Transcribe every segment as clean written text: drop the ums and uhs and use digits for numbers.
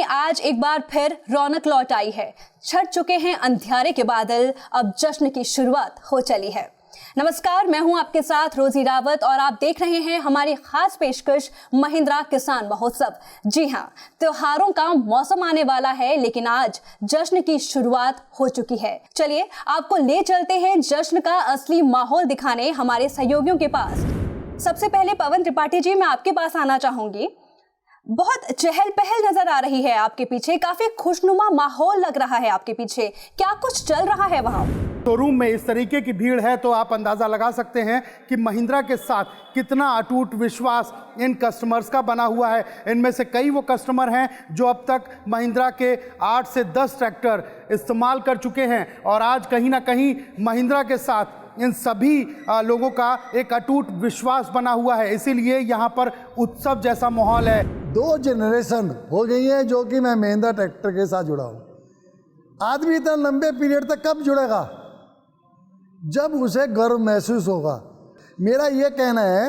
में आज एक बार फिर रौनक लौट आई है। छट चुके हैं अंधियारे के बादल, अब जश्न की शुरुआत हो चली है। नमस्कार, मैं हूं आपके साथ रोजी रावत और आप देख रहे हैं हमारी खास पेशकश महिंद्रा किसान महोत्सव। जी हां, त्योहारों का मौसम आने वाला है, लेकिन आज जश्न की शुरुआत हो चुकी है। चलिए आपको ले चलते हैं जश्न का असली माहौल दिखाने हमारे सहयोगियों के पास। सबसे पहले पवन त्रिपाठी जी, मैं आपके पास आना चाहूंगी। बहुत चहल पहल नजर आ रही है आपके पीछे, काफी खुशनुमा माहौल लग रहा है आपके पीछे, क्या कुछ चल रहा है वहां? शोरूम में इस तरीके की भीड़ है तो आप अंदाजा लगा सकते हैं कि महिंद्रा के साथ कितना अटूट विश्वास इन कस्टमर्स का बना हुआ है। इनमें से कई वो कस्टमर हैं जो अब तक महिंद्रा के 8 से 10 ट्रैक्टर इस्तेमाल कर चुके हैं और आज कहीं ना कहीं महिंद्रा के साथ इन सभी लोगों का एक अटूट विश्वास बना हुआ है, इसीलिए यहाँ पर उत्सव जैसा माहौल है। 2 जनरेशन हो गई है जो कि मैं महिंद्रा ट्रैक्टर के साथ जुड़ा हूँ। आदमी इतना लंबे पीरियड तक कब जुड़ेगा? जब उसे गर्व महसूस होगा। मेरा ये कहना है,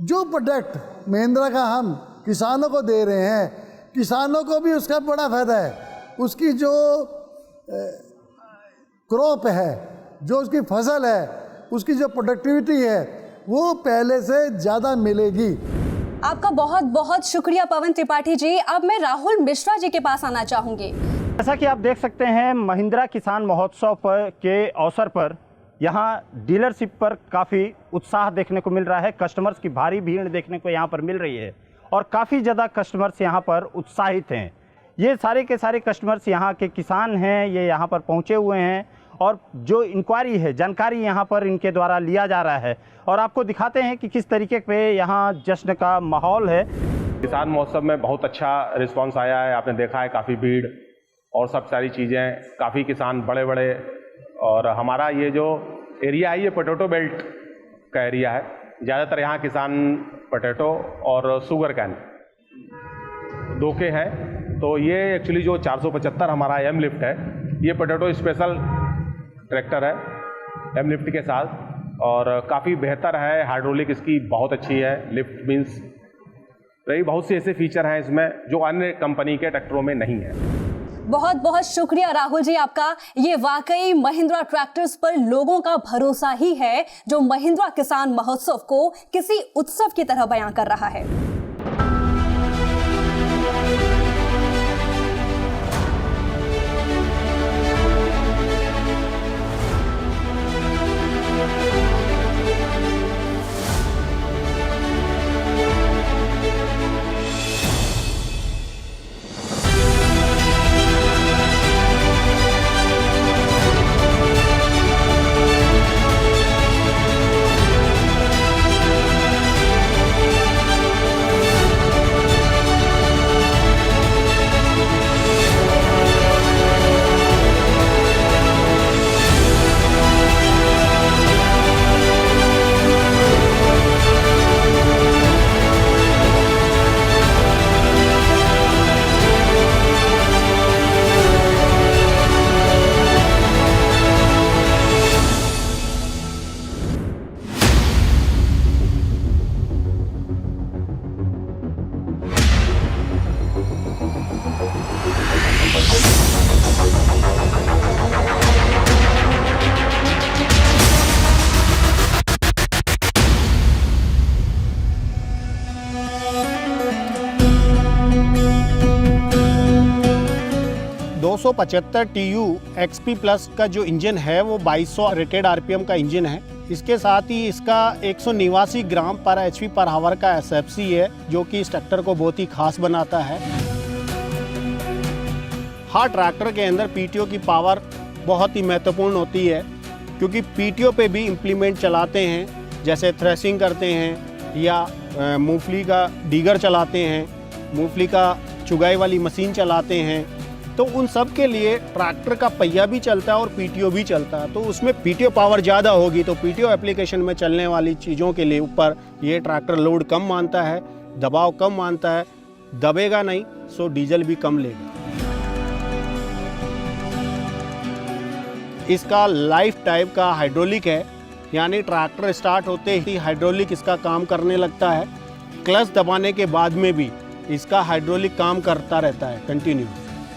जो प्रोडक्ट महिंद्रा का हम किसानों को दे रहे हैं, किसानों को भी उसका बड़ा फायदा है। उसकी जो क्रॉप है, जो उसकी फसल है, उसकी जो प्रोडक्टिविटी है, वो पहले से ज़्यादा मिलेगी। आपका बहुत बहुत शुक्रिया पवन त्रिपाठी जी। अब मैं राहुल मिश्रा जी के पास आना चाहूंगी। जैसा कि आप देख सकते हैं, महिंद्रा किसान महोत्सव के अवसर पर यहाँ डीलरशिप पर काफ़ी उत्साह देखने को मिल रहा है। कस्टमर्स की भारी भीड़ देखने को यहाँ पर मिल रही है और काफ़ी ज़्यादा कस्टमर्स यहाँ पर उत्साहित हैं। ये सारे के सारे कस्टमर्स यहाँ के किसान हैं, ये यहाँ पर पहुँचे हुए हैं और जो इंक्वायरी है, जानकारी यहाँ पर इनके द्वारा लिया जा रहा है और आपको दिखाते हैं कि किस तरीके पे यहाँ जश्न का माहौल है। किसान महोत्सव में बहुत अच्छा रिस्पांस आया है, आपने देखा है, काफ़ी भीड़ और सब सारी चीज़ें, काफ़ी किसान बड़े बड़े। और हमारा ये जो एरिया है ये पोटैटो बेल्ट का एरिया है। ज़्यादातर यहाँ किसान पोटैटो और शुगर कैन दो के हैं। तो ये एक्चुअली जो 475 हमारा एम लिफ्ट है, ये पोटैटो स्पेशल ट्रैक्टर है एम लिफ्ट के साथ और काफ़ी बेहतर है। हाइड्रोलिक इसकी बहुत अच्छी है, लिफ्ट मीन्स रही, बहुत से ऐसे फीचर हैं इसमें जो अन्य कंपनी के ट्रैक्टरों में नहीं है। बहुत बहुत शुक्रिया राहुल जी आपका। ये वाकई महिंद्रा ट्रैक्टर्स पर लोगों का भरोसा ही है जो महिंद्रा किसान महोत्सव को किसी उत्सव की तरह बयां कर रहा है। TU XP प्लस का जो इंजन है वो 2200 रेटेड RPM का इंजन है। इसके साथ ही इसका 189 ग्राम पर HP पर हावर का SFC है, जो कि इस ट्रैक्टर को बहुत ही खास बनाता है। हर ट्रैक्टर के अंदर PTO की पावर बहुत ही महत्वपूर्ण होती है, क्योंकि PTO पे भी इम्प्लीमेंट चलाते हैं, जैसे थ्रेसिंग करते हैं या मूंगफली का डीगर चलाते हैं, मूंगफली का चुगाई वाली मशीन चलाते हैं। तो उन सब के लिए ट्रैक्टर का पहिया भी चलता है और PTO भी चलता है। तो उसमें PTO पावर ज़्यादा होगी तो PTO एप्लीकेशन में चलने वाली चीज़ों के लिए ऊपर ये ट्रैक्टर लोड कम मानता है, दबाव कम मानता है, दबेगा नहीं, सो डीजल भी कम लेगा। इसका लाइफ टाइप का हाइड्रोलिक है, यानी ट्रैक्टर स्टार्ट होते ही हाइड्रोलिक इसका काम करने लगता है। क्लच दबाने के बाद में भी इसका हाइड्रोलिक काम करता रहता है कंटिन्यू।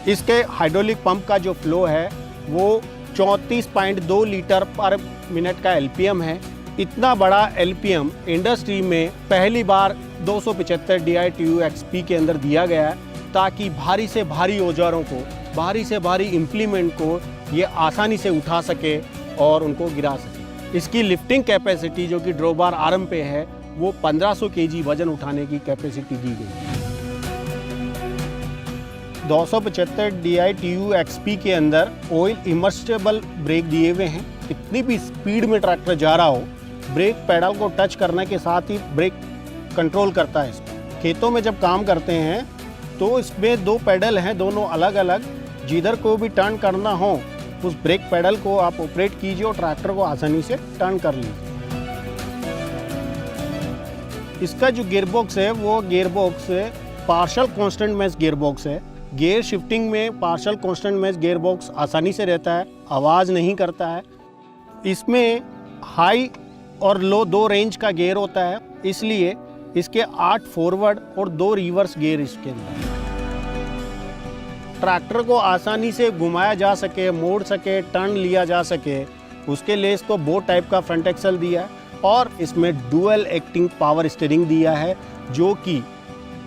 इसके हाइड्रोलिक पंप का जो फ्लो है वो 34.2 लीटर पर मिनट का एलपीएम है। इतना बड़ा एलपीएम इंडस्ट्री में पहली बार 275 DI-TU XP के अंदर दिया गया है, ताकि भारी से भारी औजारों को, भारी से भारी इम्प्लीमेंट को ये आसानी से उठा सके और उनको गिरा सके। इसकी लिफ्टिंग कैपेसिटी जो कि ड्रॉबार आर्म पे है वो 1500 kg वजन उठाने की कैपेसिटी दी गई है। 275 DI-TU XP के अंदर ऑयल इमर्सिबल ब्रेक दिए हुए हैं। कितनी भी स्पीड में ट्रैक्टर जा रहा हो, ब्रेक पैडल को टच करने के साथ ही ब्रेक कंट्रोल करता है इसको। खेतों में जब काम करते हैं तो इसमें 2 पैडल हैं, दोनों अलग अलग। जिधर को भी टर्न करना हो उस ब्रेक पैडल को आप ऑपरेट कीजिए और ट्रैक्टर को आसानी से टर्न कर लीजिए। इसका जो गियरबॉक्स है वो gearbox partial constant match gearbox है। गियर शिफ्टिंग में पार्शियल कांस्टेंट मैच गियरबॉक्स आसानी से रहता है, आवाज़ नहीं करता है। इसमें हाई और लो 2 रेंज का गियर होता है, इसलिए इसके 8 फॉरवर्ड और 2 रिवर्स गियर इसके अंदर। ट्रैक्टर को आसानी से घुमाया जा सके, मोड़ सके, टर्न लिया जा सके, उसके लिए इसको बोट टाइप का फ्रंट एक्सल दिया है और इसमें डुअल एक्टिंग पावर स्टीयरिंग दिया है, जो कि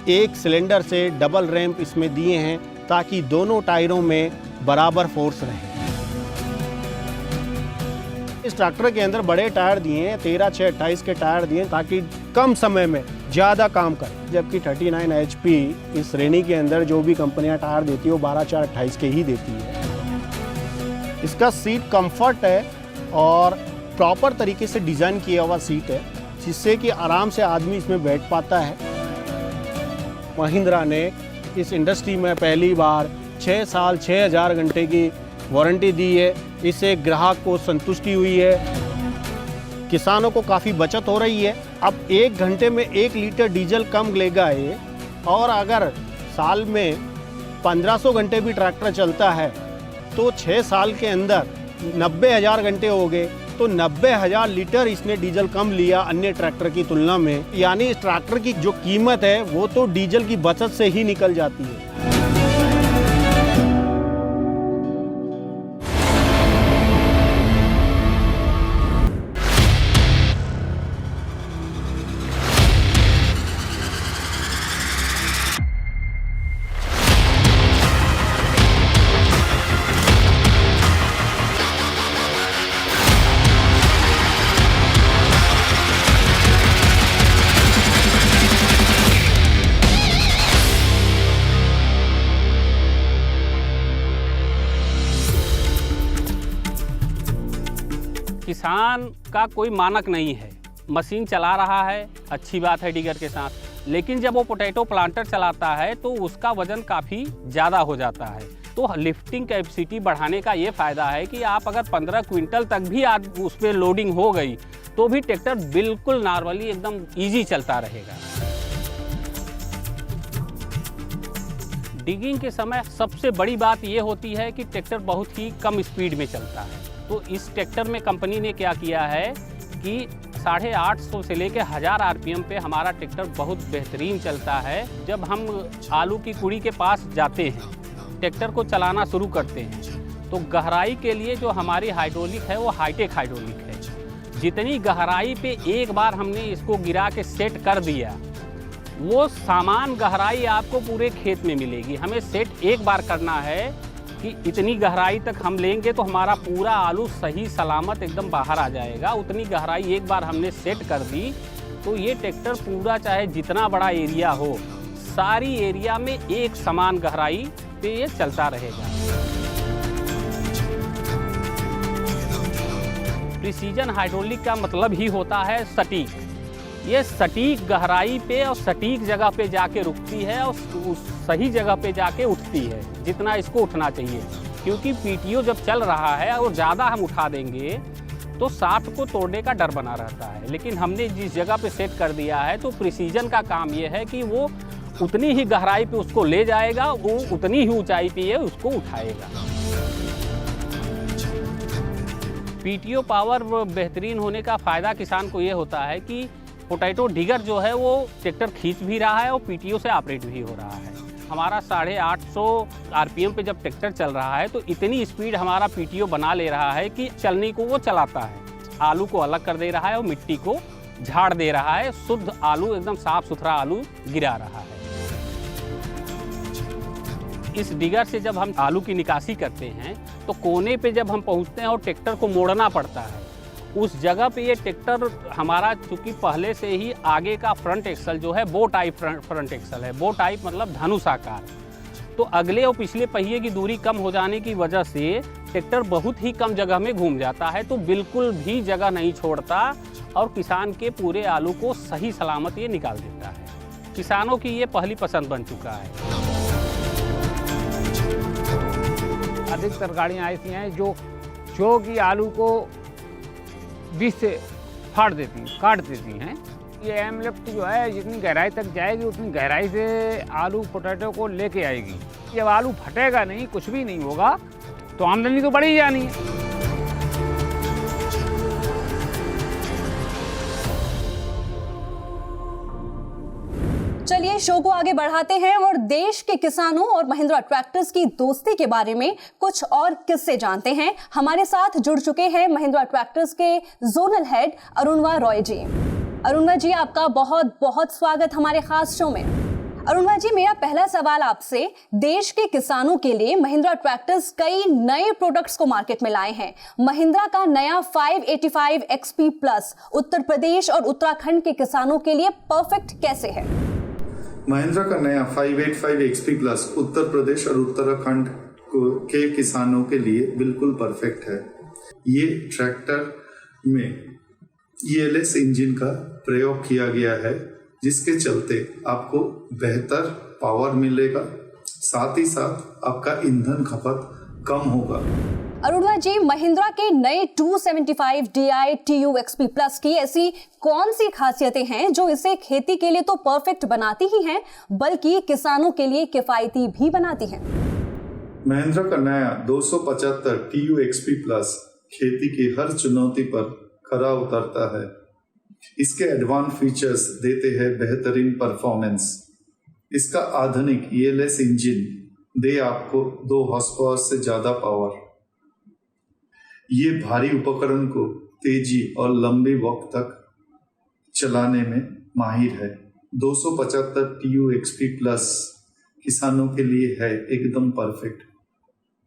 एक सिलेंडर से डबल रैंप इसमें दिए हैं ताकि दोनों टायरों में बराबर फोर्स रहे। इस ट्रैक्टर के अंदर बड़े टायर दिए हैं, 13/6/28 के टायर दिए हैं ताकि कम समय में ज़्यादा काम करे। जबकि 39 HP इस श्रेणी के अंदर जो भी कंपनियां टायर देती है वो 12/4/28 के ही देती है। इसका सीट कंफर्ट है और प्रॉपर तरीके से डिज़ाइन किया हुआ सीट है, जिससे कि आराम से आदमी इसमें बैठ पाता है। महिंद्रा ने इस इंडस्ट्री में पहली बार 6 साल 6000 घंटे की वारंटी दी है। इससे ग्राहक को संतुष्टि हुई है, किसानों को काफ़ी बचत हो रही है। अब 1 घंटे में 1 लीटर डीजल कम लेगा ये, और अगर साल में 1500 घंटे भी ट्रैक्टर चलता है तो 6 साल के अंदर 90,000 घंटे हो गए, तो 90,000 लीटर इसने डीजल कम लिया अन्य ट्रैक्टर की तुलना में। यानी इस ट्रैक्टर की जो कीमत है वो तो डीजल की बचत से ही निकल जाती है। किसान का कोई मानक नहीं है, मशीन चला रहा है, अच्छी बात है डिगर के साथ, लेकिन जब वो पोटैटो प्लांटर चलाता है तो उसका वजन काफ़ी ज़्यादा हो जाता है। तो लिफ्टिंग कैपेसिटी बढ़ाने का ये फ़ायदा है कि आप अगर 15 क्विंटल तक भी आज उस पर लोडिंग हो गई तो भी ट्रैक्टर बिल्कुल नॉर्मली एकदम ईजी चलता रहेगा। डिगिंग के समय सबसे बड़ी बात ये होती है कि ट्रैक्टर बहुत ही कम स्पीड में चलता है। तो इस ट्रैक्टर में कंपनी ने क्या किया है कि 850 से लेकर 1000 RPM पे हमारा ट्रैक्टर बहुत बेहतरीन चलता है। जब हम आलू की कुड़ी के पास जाते हैं, ट्रैक्टर को चलाना शुरू करते हैं, तो गहराई के लिए जो हमारी हाइड्रोलिक है वो हाईटेक हाइड्रोलिक है। जितनी गहराई पे एक बार हमने इसको गिरा के सेट कर दिया, वो सामान गहराई आपको पूरे खेत में मिलेगी। हमें सेट एक बार करना है कि इतनी गहराई तक हम लेंगे तो हमारा पूरा आलू सही सलामत एकदम बाहर आ जाएगा। उतनी गहराई एक बार हमने सेट कर दी तो ये ट्रैक्टर पूरा चाहे जितना बड़ा एरिया हो, सारी एरिया में एक समान गहराई पे ये चलता रहेगा। प्रिसीजन हाइड्रोलिक का मतलब ही होता है सटीक। ये सटीक गहराई पे और सटीक जगह पे जाके रुकती है और उस सही जगह पे जाके उठती है जितना इसको उठना चाहिए। क्योंकि पीटीओ जब चल रहा है और ज़्यादा हम उठा देंगे तो साथ को तोड़ने का डर बना रहता है। लेकिन हमने जिस जगह पे सेट कर दिया है तो प्रिसीजन का काम ये है कि वो उतनी ही गहराई पे उसको ले जाएगा, वो उतनी ही ऊंचाई पे ये उसको उठाएगा। पीटीओ पावर बेहतरीन होने का फ़ायदा किसान को ये होता है कि पोटैटो डिगर जो है वो ट्रैक्टर खींच भी रहा है और पीटीओ से ऑपरेट भी हो रहा है। हमारा 850 आरपीएम पे जब ट्रैक्टर चल रहा है तो इतनी स्पीड हमारा पीटीओ बना ले रहा है कि चलने को वो चलाता है। आलू को अलग कर दे रहा है और मिट्टी को झाड़ दे रहा है। शुद्ध आलू, एकदम साफ सुथरा आलू गिरा रहा है। इस डिगर से जब हम आलू की निकासी करते हैं तो कोने पे जब हम पहुंचते हैं और ट्रैक्टर को मोड़ना पड़ता है, उस जगह पे ये ट्रैक्टर हमारा चूँकि पहले से ही आगे का फ्रंट एक्सल जो है बो टाइप फ्रंट एक्सल है। बो टाइप मतलब धनुष आकार। तो अगले और पिछले पहिए की दूरी कम हो जाने की वजह से ट्रैक्टर बहुत ही कम जगह में घूम जाता है, तो बिल्कुल भी जगह नहीं छोड़ता और किसान के पूरे आलू को सही सलामत ये निकाल देता है। किसानों की ये पहली पसंद बन चुका है। अधिकतर गाड़ियाँ ऐसी हैं जो कि आलू को बीच से फाड़ देती, काट देती हैं। ये एम लिफ्ट जो है जितनी गहराई तक जाएगी उतनी गहराई से आलू पोटैटो को लेके आएगी। जब आलू फटेगा नहीं, कुछ भी नहीं होगा, तो आमदनी तो बढ़ी जानी है। चलिए शो को आगे बढ़ाते हैं और देश के किसानों और महिंद्रा ट्रैक्टर्स की दोस्ती के बारे में कुछ और किस्से जानते हैं। हमारे साथ जुड़ चुके हैं महिंद्रा ट्रैक्टर्स के जोनल हेड अरुणवा रॉय जी। अरुणवा जी, आपका बहुत बहुत स्वागत हमारे खास शो में। अरुणवा जी, मेरा पहला सवाल आपसे, देश के किसानों के लिए महिंद्रा ट्रैक्टर्स कई नए प्रोडक्ट्स को मार्केट में लाए हैं। महिंद्रा का नया 585 XP प्लस उत्तर प्रदेश और उत्तराखंड के किसानों के लिए परफेक्ट कैसे है? महिंद्रा का नया 585 XP प्लस उत्तर प्रदेश और उत्तराखंड के किसानों के लिए बिल्कुल परफेक्ट है। ये ट्रैक्टर में ELS इंजन का प्रयोग किया गया है, जिसके चलते आपको बेहतर पावर मिलेगा, साथ ही साथ आपका ईंधन खपत कम होगा। अरुणवा जी, महिंद्रा के नए 275 DI TU XP प्लस की ऐसी कौन सी खासियतें हैं जो इसे खेती के लिए तो परफेक्ट बनाती ही हैं, बल्कि किसानों के लिए किफायती भी बनाती हैं? महिंद्रा का नया 275 TU XP प्लस खेती की हर चुनौती पर खरा उतरता है। इसके एडवांस फीचर्स देते हैं बेहतरीन परफॉर्मेंस। इसका आधुनिक ELS इंजन दे आपको 2 हॉर्स पावर से ज्यादा पावर। ये भारी उपकरण को तेजी और लंबे वक्त तक चलाने में माहिर है। 275 TU XP प्लस किसानों के लिए है एकदम परफेक्ट।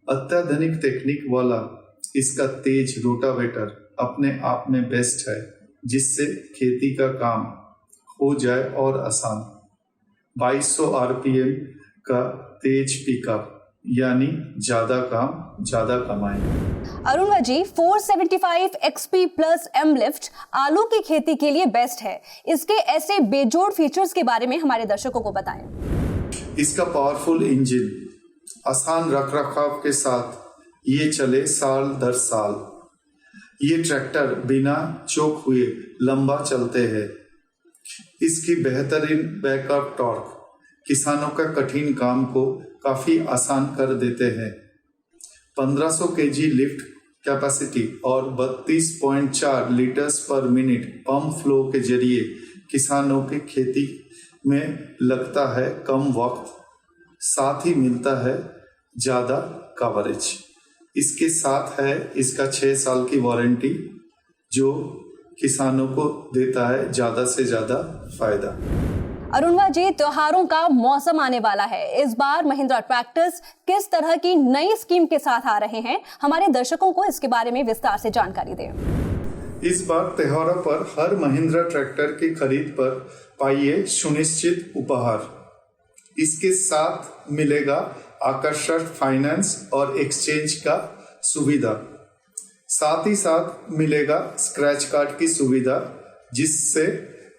अत्याधुनिक टेक्निक वाला इसका तेज रोटावेटर अपने आप में बेस्ट है, जिससे खेती का काम हो जाए और आसान। 2200 RPM का तेज पिकअप, यानी ज्यादा काम ज्यादा कमाएं। अरुणवा जी, 475 XP प्लस M लिफ्ट आलू की खेती के लिए बेस्ट है। इसके ऐसे बेजोड़ फीचर्स के बारे में हमारे दर्शकों को बताएं। इसका पावरफुल इंजन आसान रखरखाव के साथ ये चले साल दर साल। ये ट्रैक्टर बिना चौक हुए लंबा चलते हैं। इसकी बेहतरीन बैकअप टॉर्क किसानों का कठिन काम को काफी आसान कर देते हैं। 1500 kg लिफ्ट कैपेसिटी और 32.4 लीटर्स पर मिनट पंप फ्लो के जरिए किसानों की खेती में लगता है कम वक्त, साथ ही मिलता है ज्यादा कवरेज। इसके साथ है इसका 6 साल की वारंटी, जो किसानों को देता है ज्यादा से ज्यादा फायदा। अरुणवा जी, त्योहारों का मौसम आने वाला है। इस बार महिंद्रा ट्रैक्टर्स किस तरह की नई स्कीम के साथ आ रहे हैं? हमारे दर्शकों को इसके बारे में विस्तार से जानकारी दें। इस बार त्योहारों पर हर महिंद्रा ट्रैक्टर की खरीद पर पाइए सुनिश्चित उपहार। इसके साथ मिलेगा आकर्षक फाइनेंस और एक्सचेंज का सुविधा। साथ ही साथ मिलेगा स्क्रैच कार्ड की सुविधा, जिससे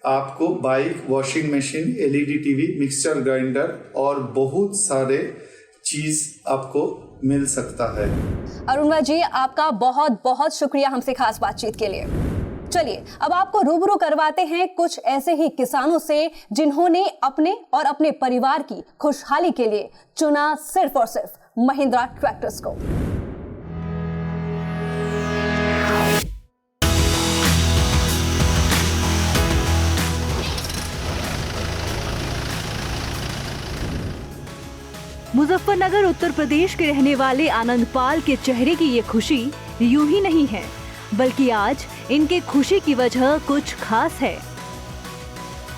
आपको bike, washing machine, LED TV, mixture grinder और बहुत सारे चीज आपको मिल सकता है। अरुणवा जी, आपका बहुत बहुत शुक्रिया हमसे खास बातचीत के लिए। चलिए अब आपको रूबरू करवाते हैं कुछ ऐसे ही किसानों से जिन्होंने अपने और अपने परिवार की खुशहाली के लिए चुना सिर्फ और सिर्फ महिंद्रा ट्रैक्टर्स को। मुजफ्फरनगर उत्तर प्रदेश के रहने वाले आनंद पाल के चेहरे की ये खुशी यूं ही नहीं है, बल्कि आज इनके खुशी की वजह कुछ खास है।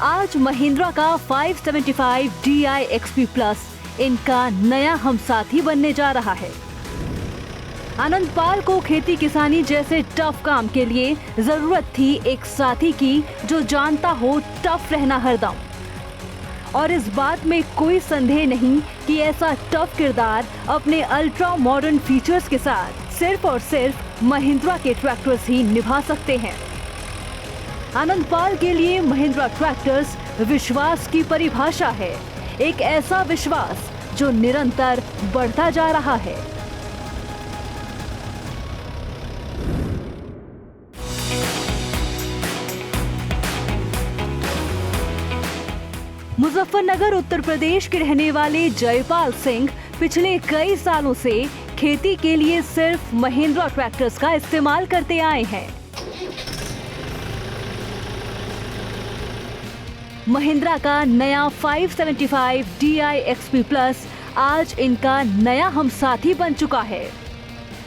आज महिंद्रा का 575 DI XP Plus इनका नया हमसाथी बनने जा रहा है। आनंद पाल को खेती किसानी जैसे टफ काम के लिए जरूरत थी एक साथी की जो जानता हो टफ रहना हरदम। और इस बात में कोई संदेह नहीं कि ऐसा टफ किरदार अपने अल्ट्रा मॉडर्न फीचर्स के साथ सिर्फ और सिर्फ महिंद्रा के ट्रैक्टर्स ही निभा सकते हैं। आनंद पाल के लिए महिंद्रा ट्रैक्टर्स विश्वास की परिभाषा है, एक ऐसा विश्वास जो निरंतर बढ़ता जा रहा है। मुजफ्फरनगर उत्तर प्रदेश के रहने वाले जयपाल सिंह पिछले कई सालों से खेती के लिए सिर्फ महिंद्रा ट्रैक्टर्स का इस्तेमाल करते आए हैं। महिंद्रा का नया 575 DI XP Plus आज इनका नया हमसाथी बन चुका है।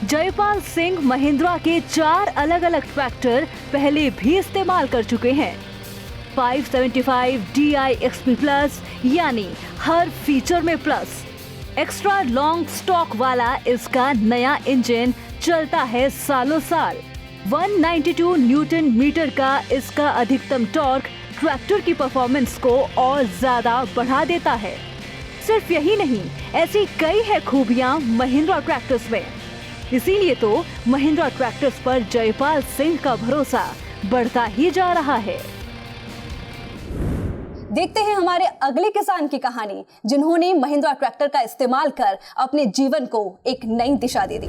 जयपाल सिंह महिंद्रा के 4 अलग-अलग ट्रैक्टर पहले भी इस्तेमाल कर चुके हैं। 575 DI XP Plus यानी हर फीचर में प्लस। एक्स्ट्रा लॉन्ग स्टॉक वाला इसका नया इंजन चलता है सालों साल। 192 न्यूटन मीटर का इसका अधिकतम टॉर्क ट्रैक्टर की परफॉर्मेंस को और ज्यादा बढ़ा देता है। सिर्फ यही नहीं, ऐसी कई है खूबियां महिंद्रा ट्रैक्टर्स में। इसीलिए तो महिंद्रा ट्रैक्टर्स पर जयपाल सिंह का भरोसा बढ़ता ही जा रहा है। देखते हैं हमारे अगले किसान की कहानी, जिन्होंने महिंद्रा ट्रैक्टर का इस्तेमाल कर अपने जीवन को एक नई दिशा दे दी।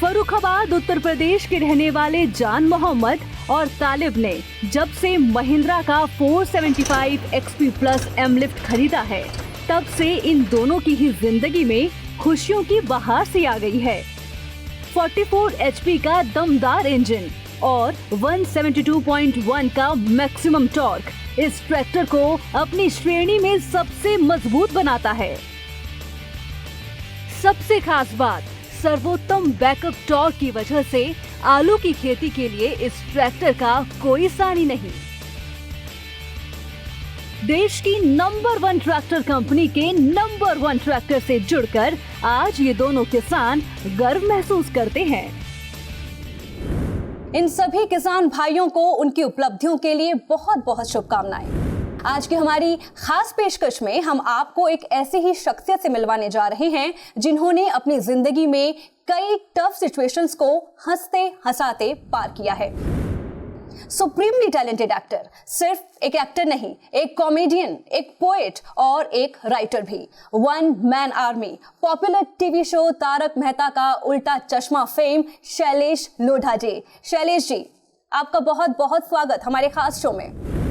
फर्रुखाबाद उत्तर प्रदेश के रहने वाले जान मोहम्मद और तालिब ने जब से महिंद्रा का 475 XP Plus M Lift खरीदा है, तब से इन दोनों की ही जिंदगी में खुशियों की बहार सी आ गई है। 44 HP का दमदार इंजन और 172.1 का मैक्सिमम टॉर्क इस ट्रैक्टर को अपनी श्रेणी में सबसे मजबूत बनाता है। सबसे खास बात, सर्वोत्तम बैकअप टॉर्क की वजह से आलू की खेती के लिए इस ट्रैक्टर का कोई सानी नहीं। देश की नंबर 1 ट्रैक्टर कंपनी के नंबर 1 ट्रैक्टर से जुड़कर आज ये दोनों किसान गर्व महसूस करते हैं। इन सभी किसान भाइयों को उनकी उपलब्धियों के लिए बहुत बहुत शुभकामनाएं। आज की हमारी खास पेशकश में हम आपको एक ऐसी ही शख्सियत से मिलवाने जा रहे हैं जिन्होंने अपनी जिंदगी में कई टफ सिचुएशंस को हंसते हंसाते पार किया है। सुप्रीमली टैलेंटेड एक्टर, सिर्फ एक एक्टर नहीं, एक कॉमेडियन, एक पोएट और एक राइटर भी। 1 man army, popular TV show Taarak Mehta ka Ooltah Chashmah fame Shailesh Lodha ji. Shailesh ji, आपका बहुत बहुत स्वागत हमारे खास शो में।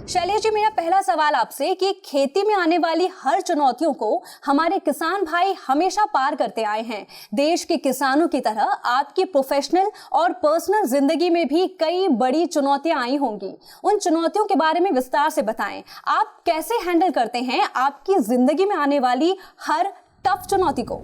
शैलेश जी, मेरा पहला सवाल आपसे कि खेती में आने वाली हर चुनौतियों को हमारे किसान भाई हमेशा पार करते आए हैं। देश के किसानों की तरह आपकी प्रोफेशनल और पर्सनल जिंदगी में भी कई बड़ी चुनौतियां आई होंगी। उन चुनौतियों के बारे में विस्तार से बताएं। आप कैसे हैंडल करते हैं आपकी जिंदगी में आने वाली हर टफ चुनौती को?